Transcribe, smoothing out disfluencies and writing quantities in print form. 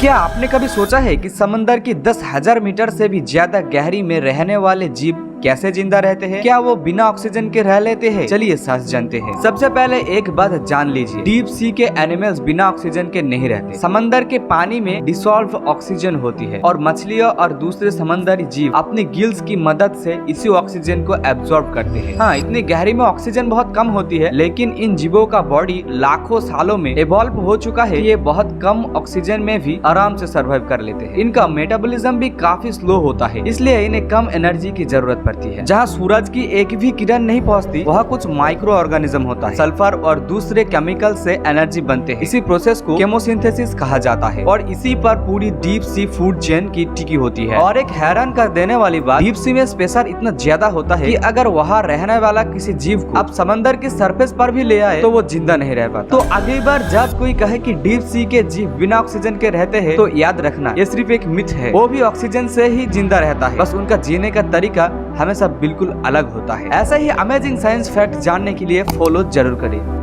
क्या आपने कभी सोचा है कि समंदर की 10,000 मीटर से भी ज्यादा गहरी में रहने वाले जीव कैसे जिंदा रहते हैं? क्या वो बिना ऑक्सीजन के रह लेते हैं? चलिए सच जानते हैं। सबसे पहले एक बात जान लीजिए, डीप सी के एनिमल्स बिना ऑक्सीजन के नहीं रहते। समंदर के पानी में डिसॉल्व ऑक्सीजन होती है और मछलियाँ और दूसरे समंदरी जीव अपनी गिल्स की मदद से इसी ऑक्सीजन को एब्जॉर्ब करते हैं। हाँ, इतनी गहरी में ऑक्सीजन बहुत कम होती है, लेकिन इन जीवों का बॉडी लाखों सालों में इवॉल्व हो चुका है। ये बहुत कम ऑक्सीजन में भी आराम से सर्वाइव कर लेते हैं। इनका मेटाबॉलिज्म भी काफी स्लो होता है, इसलिए इन्हें कम एनर्जी की जरूरत पड़ती है। जहाँ सूरज की एक भी किरण नहीं पहुँचती, वहाँ कुछ माइक्रो ऑर्गेनिज्म होता है। सल्फर और दूसरे केमिकल से एनर्जी बनते हैं। इसी प्रोसेस को केमोसिंथेसिस कहा जाता है और इसी पर पूरी डीप सी फूड चेन की टिकी होती है। और एक हैरान कर देने वाली बात, डीप सी में प्रेशर इतना ज्यादा होता है कि अगर वहाँ रहने वाला किसी जीव को आप समंदर की सरफेस पर भी ले आए तो वो जिंदा नहीं रह पाता। तो अगली बार जब कोई कहे कि डीप सी के जीव बिना ऑक्सीजन के रहते हैं, तो याद रखना ये सिर्फ एक मिथ है। वो भी ऑक्सीजन से ही जिंदा रहता है, बस उनका जीने का तरीका हमेशा बिल्कुल अलग होता है। ऐसा ही अमेजिंग साइंस फैक्ट जानने के लिए फॉलो जरूर करें।